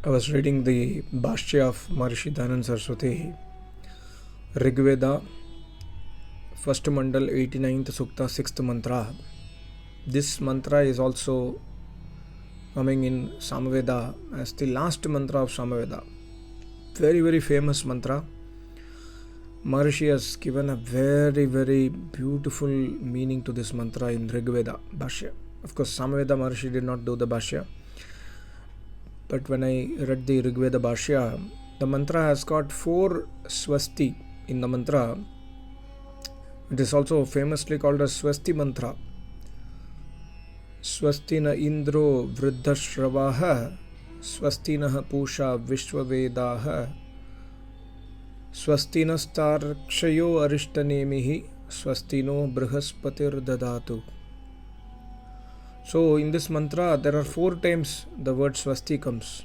I was reading the Bhashya of Maharishi Dayananda Saraswati, Rigveda, first mandal, 89th Sukta, 6th mantra. This mantra is also coming in Samaveda as the last mantra of Samaveda. Very, very famous mantra. Maharishi has given a very, very beautiful meaning to this mantra in Rigveda, Bhashya. Of course, Samaveda Maharishi did not do the Bhashya. But when I read the Rigveda Bhashya, the mantra has got 4 Swasti in the mantra. It is also famously called as Swasti Mantra. Swasti na Indro Vriddhashravaha, Swasti na Pusha Vishwavedaha, Swasti na Starkshayo Arishtanemihi, Swasti no Brihaspati'r Dadatu. So in this mantra there are 4 times the word Swasti comes.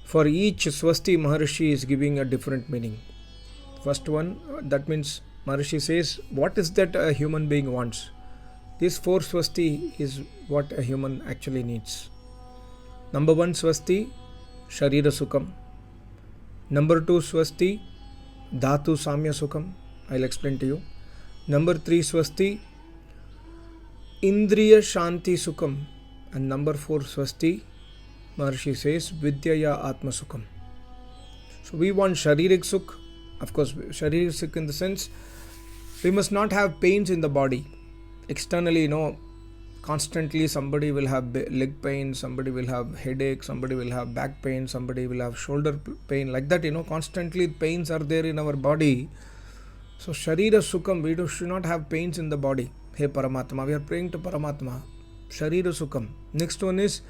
For each Swasti, Maharishi is giving a different meaning. First one, that means Maharishi says what is that a human being wants. This 4 Swasti is what a human actually needs. Number 1 Swasti, Sharira Sukham. Number 2 Swasti, Dhatu Samya Sukham. I'll explain to you. Number 3 Swasti, Indriya Shanti Sukham. And number 4 Swasti, Maharishi says Vidyaya Atma Sukham. So we want Sharirik Sukh. Of course, Sharirik Sukh in the sense we must not have pains in the body. Externally, constantly somebody will have leg pain, somebody will have headache, somebody will have back pain, somebody will have shoulder pain. Like that, constantly pains are there in our body. So Sharira Sukham, we should not have pains in the body. Hey Paramatma, we are praying to Paramatma. Sharira Sukham. Next one is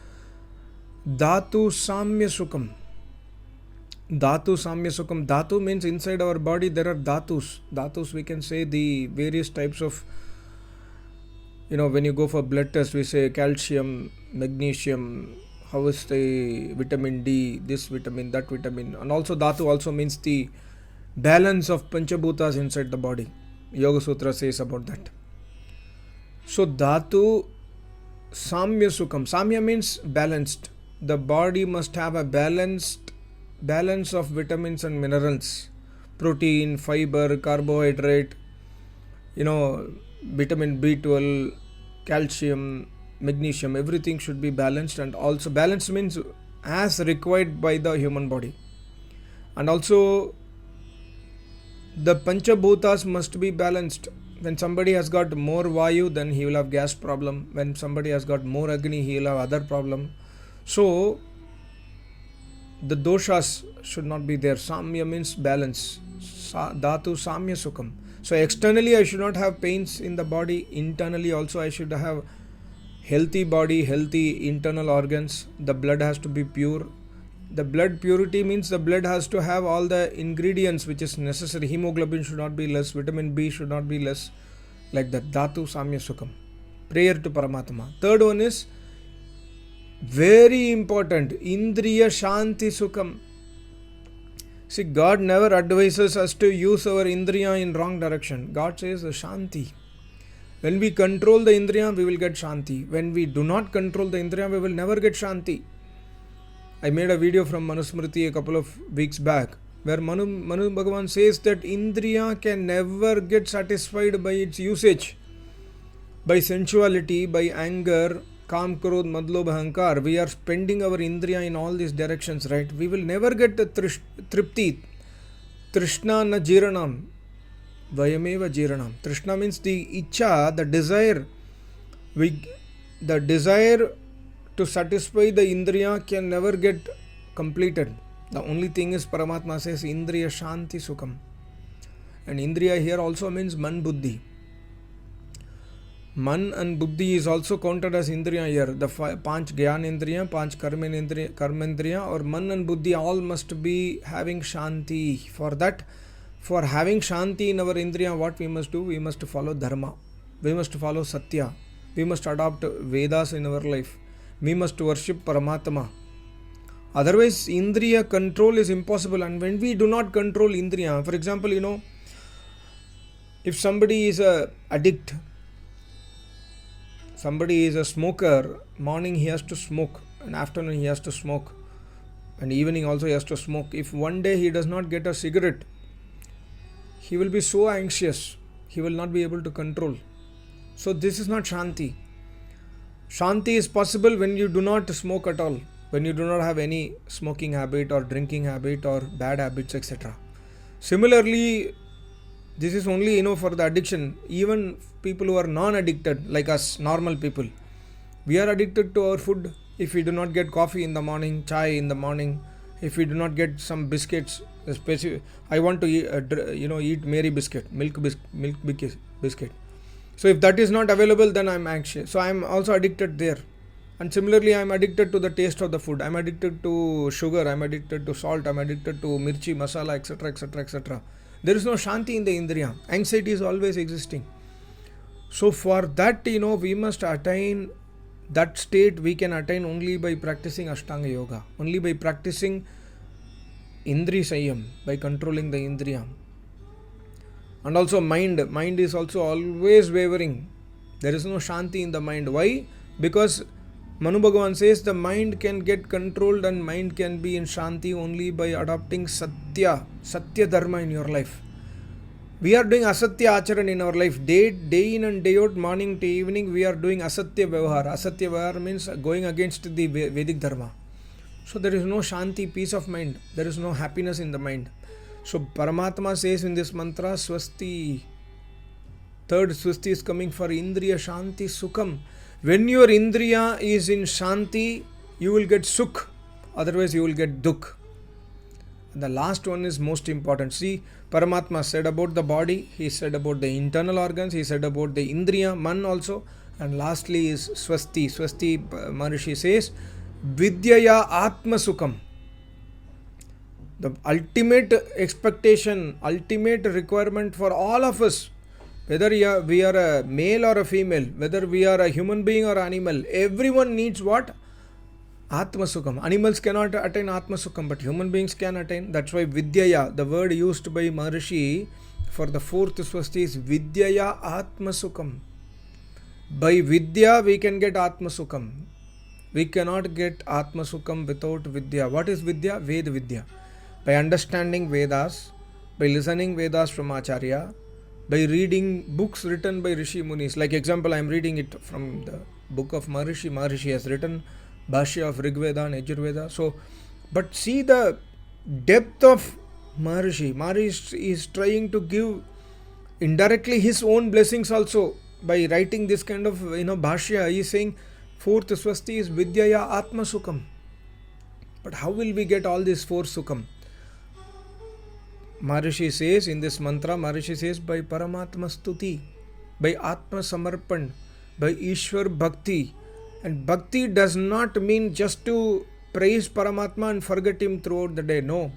Dhatu Samya Sukham. Dhatu Samya Sukham. Dhatu means inside our body there are dhatus. Dhatus, we can say the various types of, when you go for blood test, we say calcium, magnesium, how is the vitamin D, this vitamin, that vitamin. And also Dhatu also means the balance of Panchabhutas inside the body. Yoga Sutra says about that. So Dhatu Samya Sukham. Samya means balanced. The body must have a balance of vitamins and minerals. Protein, fiber, carbohydrate, vitamin B12, calcium, magnesium, everything should be balanced. And also balance means as required by the human body. And also the Panchabhutas must be balanced. When somebody has got more Vayu, then he will have gas problem. When somebody has got more Agni, he will have other problem. So the doshas should not be there. Samya means balance. Dhatu Samya Sukham. So externally I should not have pains in the body. Internally also I should have healthy body, healthy internal organs. The blood has to be pure. The blood purity means the blood has to have all the ingredients which is necessary. Hemoglobin should not be less. Vitamin B should not be less. Like that. Dhatu Samya Sukham. Prayer to Paramatma. Third one is very important. Indriya Shanti Sukham. See, God never advises us to use our Indriya in wrong direction. God says Shanti. When we control the Indriya, we will get Shanti. When we do not control the Indriya, we will never get Shanti. I made a video from Manusmriti a couple of weeks back where Manu Bhagavan says that Indriya can never get satisfied by its usage. By sensuality, by anger, Kam, Krodh, Madlobh, Ahankar, we are spending our Indriya in all these directions, right? We will never get the Tripti. Trishna na Jiranam. Vayameva Jiranam. Trishna means the Icha, the desire. The desire to satisfy the Indriya can never get completed. The only thing is Paramatma says Indriya Shanti Sukham. And Indriya here also means Man Buddhi. Man and Buddhi is also counted as Indriya here. The 5 Gyan Indriya, 5 Karmendriya or Man and Buddhi all must be having Shanti. For that, for having Shanti in our Indriya, what we must do? We must follow Dharma. We must follow Satya. We must adopt Vedas in our life. We must worship Paramatma. Otherwise, Indriya control is impossible. And when we do not control Indriya, for example, if somebody is a addict, somebody is a smoker, morning he has to smoke and afternoon he has to smoke. and evening also he has to smoke. If one day he does not get a cigarette, he will be so anxious, he will not be able to control. So this is not Shanti. Shanti is possible when you do not smoke at all, when you do not have any smoking habit or drinking habit or bad habits, etc. Similarly, this is only for the addiction. Even people who are non-addicted, like us, normal people, we are addicted to our food. If we do not get coffee in the morning, chai in the morning, if we do not get some biscuits, especially I want to eat Mary biscuit, milk biscuit. So if that is not available, then I'm anxious. So I'm also addicted there. And similarly, I'm addicted to the taste of the food. I'm addicted to sugar. I'm addicted to salt. I'm addicted to mirchi, masala, etc., etc., etc. There is no Shanti in the Indriya. Anxiety is always existing. So for that, we must attain that state. We can attain only by practicing Ashtanga Yoga. Only by practicing Indri Sanyam, by controlling the Indriya. And also mind is also always wavering. There is no Shanti in the mind. Why? Because Manu Bhagavan says the mind can get controlled and mind can be in Shanti only by adopting Satya Dharma in your life. We are doing Asatya Acharan in our life. Day in and day out, morning to evening, we are doing Asatya Vyavahar. Asatya Vyavahar means going against the Vedic Dharma. So there is no Shanti, peace of mind. There is no happiness in the mind. So Paramatma says in this mantra, Swasti. Third Swasti is coming for Indriya Shanti Sukham. When your Indriya is in Shanti, you will get Sukh. Otherwise you will get Dukh. And the last one is most important. See, Paramatma said about the body, he said about the internal organs, he said about the Indriya, Man also. And lastly is Swasti. Swasti Maharishi says, Vidyaya Atma Sukham. The ultimate expectation, ultimate requirement for all of us, whether we are a male or a female, whether we are a human being or animal, everyone needs what? Atma Sukham. Animals cannot attain Atma Sukham, but human beings can attain. That's why Vidyaya, the word used by Maharishi for the fourth Swasti is Vidyaya Atma Sukham. By Vidya we can get Atma Sukham. We cannot get Atma Sukham without Vidya. What is Vidya? Ved Vidya. By understanding Vedas, by listening Vedas from Acharya, by reading books written by Rishi Munis. Like example, I am reading it from the book of Maharishi. Maharishi has written Bhashya of Rigveda and Yajurveda. So, but see the depth of Maharishi. Maharishi is trying to give indirectly his own blessings also by writing this kind of Bhashya. He is saying fourth Swasti is Vidyaya Atma Sukham. But how will we get all these four Sukham? Maharishi says in this mantra, Maharishi says by Paramatma Stuti, by Atma Samarpan, by Ishwar Bhakti. And Bhakti does not mean just to praise Paramatma and forget him throughout the day. No.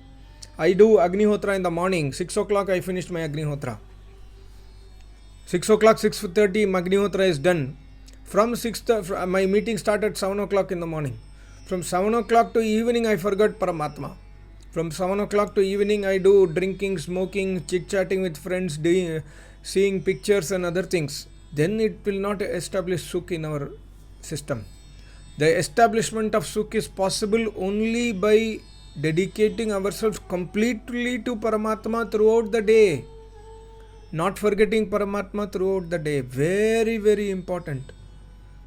I do Agnihotra in the morning. 6 o'clock I finished my Agnihotra. 6 o'clock, 6:30 Agnihotra is done. From 6, my meeting started 7 o'clock in the morning. From 7 o'clock to evening I forgot Paramatma. From 7 o'clock to evening I do drinking, smoking, chit-chatting with friends, seeing pictures and other things. Then it will not establish Sukh in our system. The establishment of Sukh is possible only by dedicating ourselves completely to Paramatma throughout the day. Not forgetting Paramatma throughout the day. Very, very important.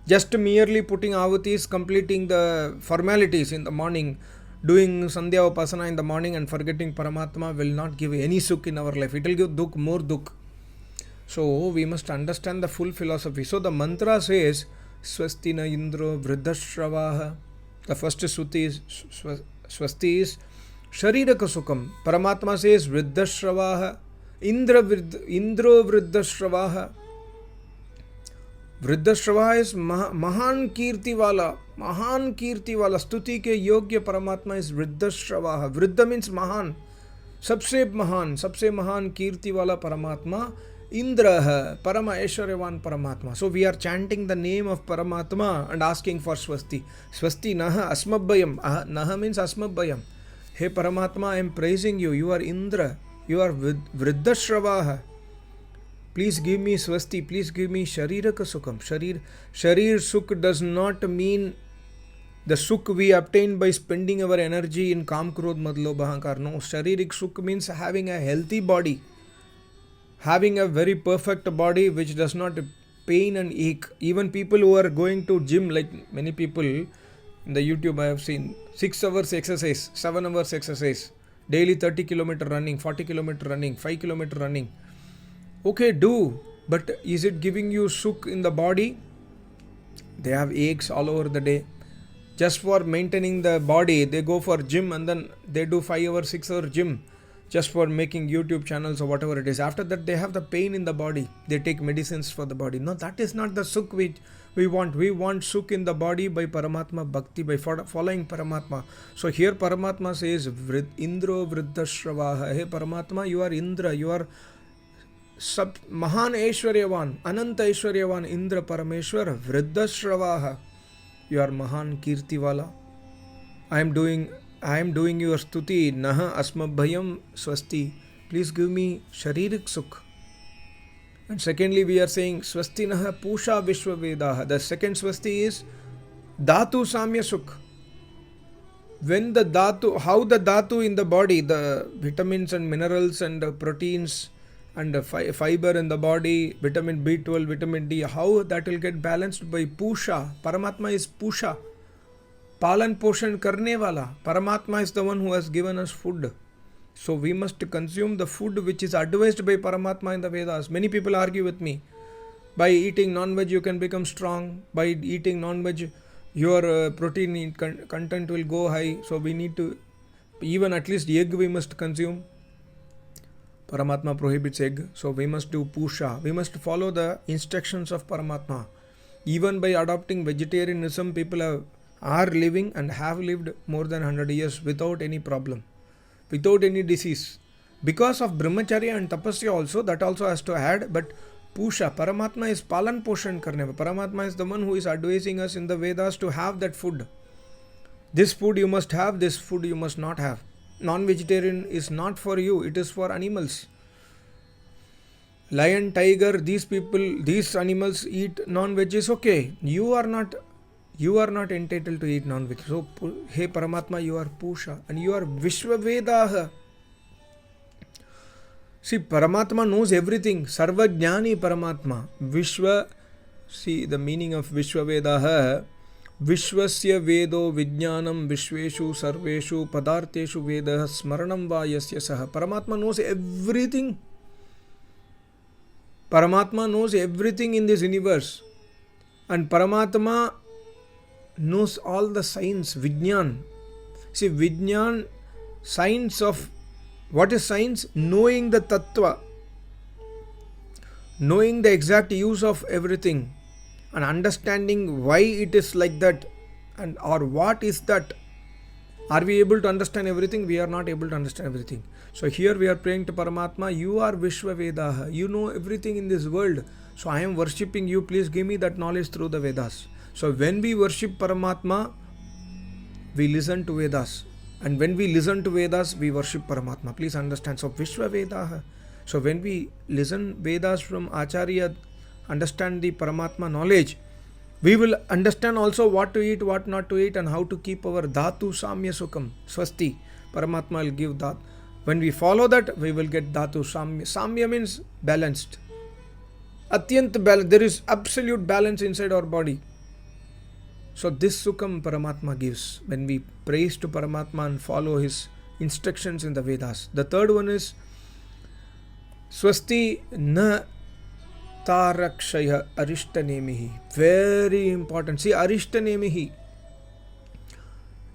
Just merely putting ahutis, completing the formalities in the morning, doing Sandhya Upasana in the morning and forgetting Paramatma will not give any Sukh in our life. It will give Dukh, more Dukh. So we must understand the full philosophy. So the mantra says, Swasti na Indro Vriddhashravaha. The first Swasti is Shariraka Sukham. Paramatma says Vriddhashravaha. Indro Vriddhashravaha. Vriddhashravaha is Mahan Kirti Wala. Mahan Kirti Wala. Stuti ke Yogya Paramatma is Vriddhashravaha. Vriddha means Mahan. Sabse Mahan Kirti Wala Paramatma. Indraha, Parama Aishwaryavan Paramatma. So we are chanting the name of Paramatma and asking for Swasti. Swasti Naha Asmabbayam. Naha means Asmabbayam. Hey Paramatma, I am praising you. You are Indra. You are Vriddhashravaha. Please give me Swasti. Please give me Shariraka Sukham. Sharir Sukh does not mean The sukh we obtain by spending our energy in kam, krodh, mad, lobh, ahankar. No, sharirik sukh means having a healthy body, having a very perfect body which does not pain and ache. Even people who are going to gym, like many people in the YouTube I have seen, 6 hours exercise, 7 hours exercise, daily 30 km running, 40 km running, 5 km running. Okay, do, but is it giving you sukh in the body? They have aches all over the day. Just for maintaining the body, they go for gym and then they do 5 hours, 6 hour gym just for making YouTube channels or whatever it is. After that, they have the pain in the body. They take medicines for the body. No, that is not the sukh we want. We want sukh in the body by Paramatma Bhakti, by following Paramatma. So here Paramatma says, Indro Vriddhashravaha. Hey Paramatma, you are Indra, you are Mahan Aishwaryavan, Ananta Aishwaryavan, Indra Parameshwar, Vriddhashravaha. You are Mahan Kirtiwala. I am doing your stuti. Naha asmabhayam swasti. Please give me sharirik sukh. And secondly, we are saying swasti naha pusha vishwavedaha. The second swasti is dhatu samya sukh. When the dhatu, how the dhatu in the body, the vitamins and minerals and proteins and fiber in the body, vitamin B12, vitamin D, how that will get balanced by pusha. Paramatma is pusha. Palan poshan karne wala. Paramatma is the one who has given us food. So we must consume the food which is advised by Paramatma in the Vedas. Many people argue with me. By eating non-veg you can become strong. By eating non-veg your protein content will go high. So we need to, even at least egg we must consume. Paramatma prohibits egg. So we must do pusha. We must follow the instructions of Paramatma. Even by adopting vegetarianism, people are living and have lived more than 100 years without any problem, without any disease. Because of brahmacharya and tapasya also, that also has to add, but pusha, Paramatma is palan poshan karne. Paramatma is the one who is advising us in the Vedas to have that food. This food you must have, this food you must not have. Non-vegetarian is not for you, it is for animals. Lion, tiger, these people, these animals eat non-veg is okay. You are not entitled to eat non-veg. So, hey Paramatma, you are Pusha and you are Vishwavedaha. See, Paramatma knows everything. Sarvajnani Paramatma. Vishwa, see the meaning of Vishwavedaha. Vishwasya Vedo Vijnanam Vishweshu Sarveshu Padarteshu Vedaha Smaranam Va Yasya Saha. Paramatma knows everything. Paramatma knows everything in this universe. And Paramatma knows all the science, Vijnan. See, Vijnan, science of, what is science? Knowing the Tattva. Knowing the exact use of everything. And understanding why it is like that. And or what is that. Are we able to understand everything? We are not able to understand everything. So here we are praying to Paramatma, you are Vishwavedaha. You know everything in this world. So I am worshipping you. Please give me that knowledge through the Vedas. So when we worship Paramatma, we listen to Vedas. And when we listen to Vedas, we worship Paramatma. Please understand. So Vishwavedaha. So when we listen Vedas from Acharya, understand the Paramatma knowledge, we will understand also what to eat, what not to eat, and how to keep our Dhatu Samya Sukham. Swasti. Paramatma will give that. When we follow that, we will get Dhatu Samya. Samya means balanced. Atyant balance. There is absolute balance inside our body. So this Sukham Paramatma gives when we praise to Paramatma and follow his instructions in the Vedas. The third one is Swasti Na Tarakshaya Arishtanemihi. Very important. See, Arishtanemihi.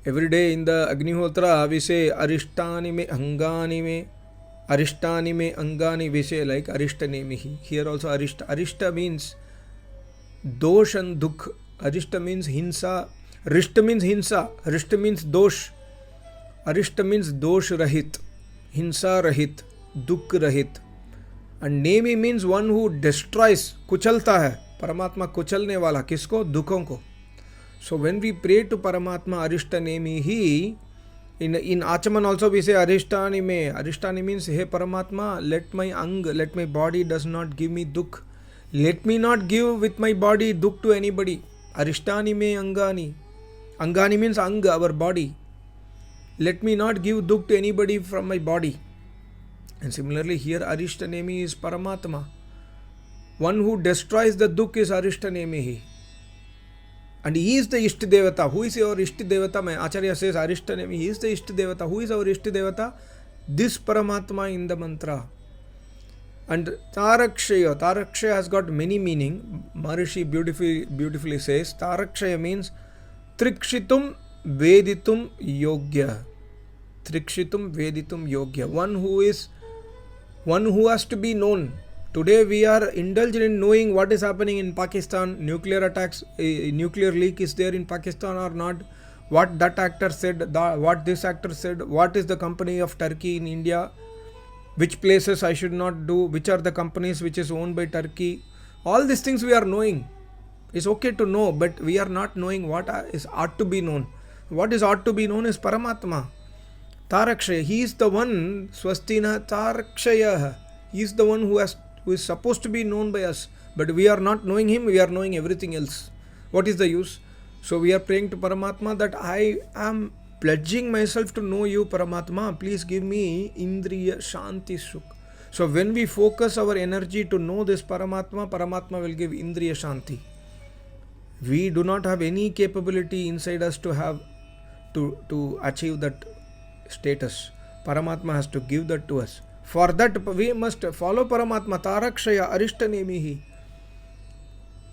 Every day in the Agnihotra we say Arishtani me Angani me. Arishtani me Angani we say like Arishtanemihi. Here also Arishta. Arishta means dosh and dukh. Arishta means hinsa. Rishta means hinsa. Rishta means dosh. Arishta means dosh rahit. Hinsa rahit. Dukh rahit. And Nemi means one who destroys. Kuchalta hai. Paramatma kuchalne wala. Kisko? Dukhon ko. So when we pray to Paramatma Arishta Nemi hi, in Achaman also we say Arishtani me. Arishtani means, hey Paramatma, let my body does not give me dukh. Let me not give with my body dukh to anybody. Arishtani me angani. Angani means Anga, our body. Let me not give dukh to anybody from my body. And similarly here Arishtanemi is Paramatma. One who destroys the dukh is Arishtanemihi. And he is the Ishta Devata. Who is our Ishta Devata? My Acharya says Arishtanemi. He is the Ishta Devata. Who is our Ishta Devata? This Paramatma in the mantra. And Tarakshaya has got many meaning. Maharishi beautifully says Tarakshaya means Trikshitum Veditum Yogya. Trikshitum Veditum Yogya. One who has to be known. Today we are indulged in knowing what is happening in Pakistan, nuclear attacks, nuclear leak is there in Pakistan or not, what that actor said, what this actor said, what is the company of Turkey in India, which places I should not do, which are the companies which is owned by Turkey. All these things we are knowing. It's okay to know, but we are not knowing what is ought to be known. What is ought to be known is Paramatma. Tarakshaya. He is the one, Swastina Tarakshaya. He is the one who is supposed to be known by us. But we are not knowing him, we are knowing everything else. What is the use? So we are praying to Paramatma that I am pledging myself to know you, Paramatma. Please give me Indriya Shanti Sukh. So when we focus our energy to know this Paramatma, Paramatma will give Indriya Shanti. We do not have any capability inside us to achieve that status. Paramatma has to give that to us. For that we must follow Paramatma. Tarakshaya Arishtanemihi.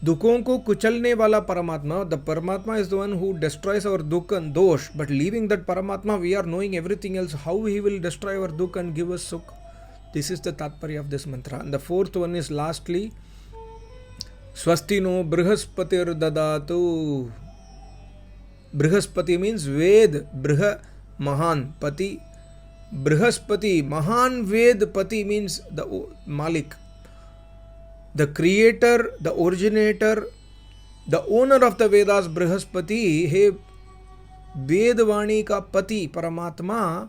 Dukhon ko kuchalne wala Paramatma. The Paramatma is the one who destroys our dukh and dosh. But leaving that Paramatma, we are knowing everything else. How he will destroy our dukh and give us sukh. This is the tatparya of this mantra. And the fourth one is lastly, Swasti no Brihaspatir dadatu. Brihaspati means Ved. Briha Mahan Pati. Brihaspati, Mahan Ved Pati means the Malik. The creator, the originator, the owner of the Vedas, Brihaspati, he Vedvani ka Pati, Paramatma,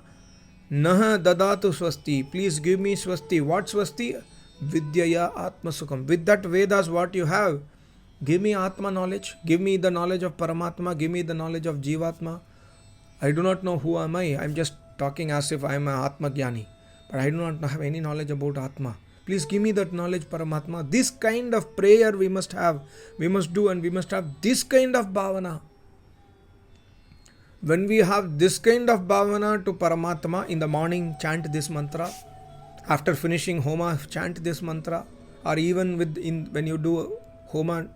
Nah Dadatu Swasti. Please give me Swasti. What Swasti? Vidyaya Atma Sukham. With that Vedas, what you have, give me Atma knowledge. Give me the knowledge of Paramatma. Give me the knowledge of Jivatma. I do not know who am I. I am just talking as if I am an Atma Jnani. But I do not have any knowledge about Atma. Please give me that knowledge, Paramatma. This kind of prayer we must have. We must do, and we must have this kind of bhavana. When we have this kind of bhavana to Paramatma, in the morning chant this mantra. After finishing Homa, chant this mantra. Or even when you do Homa,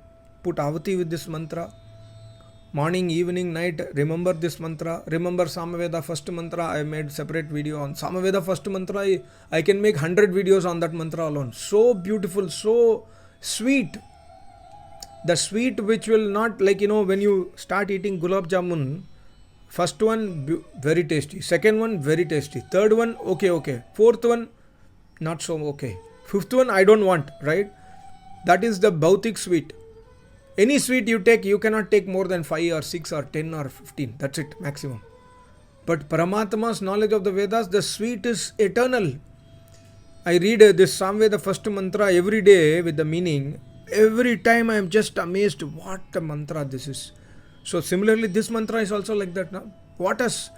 put Ahuti with this mantra. Morning, evening, night, remember this mantra. Remember Samaveda first mantra. I made separate video on Samaveda first mantra. I can make 100 videos on that mantra alone. So beautiful, so sweet. The sweet which will not, like, when you start eating gulab jamun, first one very tasty, second one very tasty, third one okay, fourth one not so okay, fifth one I don't want, right? That is the Bhautik sweet. Any sweet you take, you cannot take more than 5 or 6 or 10 or 15. That's it, maximum. But Paramatma's knowledge of the Vedas, the sweet is eternal. I read this Samveda first mantra every day with the meaning. Every time I am just amazed what a mantra this is. So similarly, this mantra is also like that now. What us,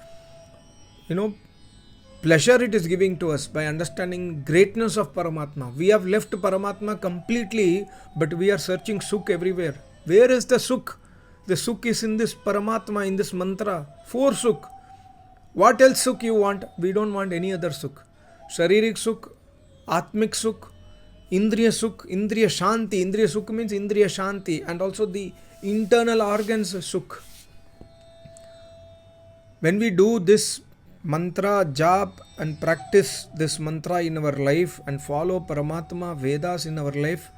pleasure it is giving to us by understanding greatness of Paramatma. We have left Paramatma completely, but we are searching Sukh everywhere. Where is the Sukh? The Sukh is in this Paramatma, in this mantra. 4 Sukh. What else Sukh you want? We don't want any other Sukh. Sharirik Sukh, Atmik Sukh, Indriya Sukh, Indriya Shanti. Indriya Sukh means Indriya Shanti, and also the internal organs Sukh. When we do this mantra, jap, and practice this mantra in our life and follow Paramatma, Vedas in our life,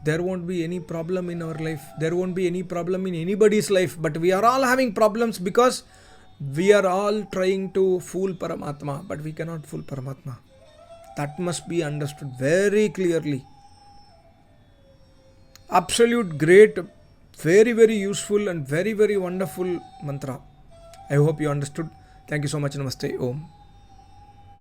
there won't be any problem in our life. There won't be any problem in anybody's life. But we are all having problems because we are all trying to fool Paramatma, but we cannot fool Paramatma. That must be understood very clearly. Absolute great, very, very useful and very, very wonderful mantra. I hope you understood. Thank you so much. Namaste. Om.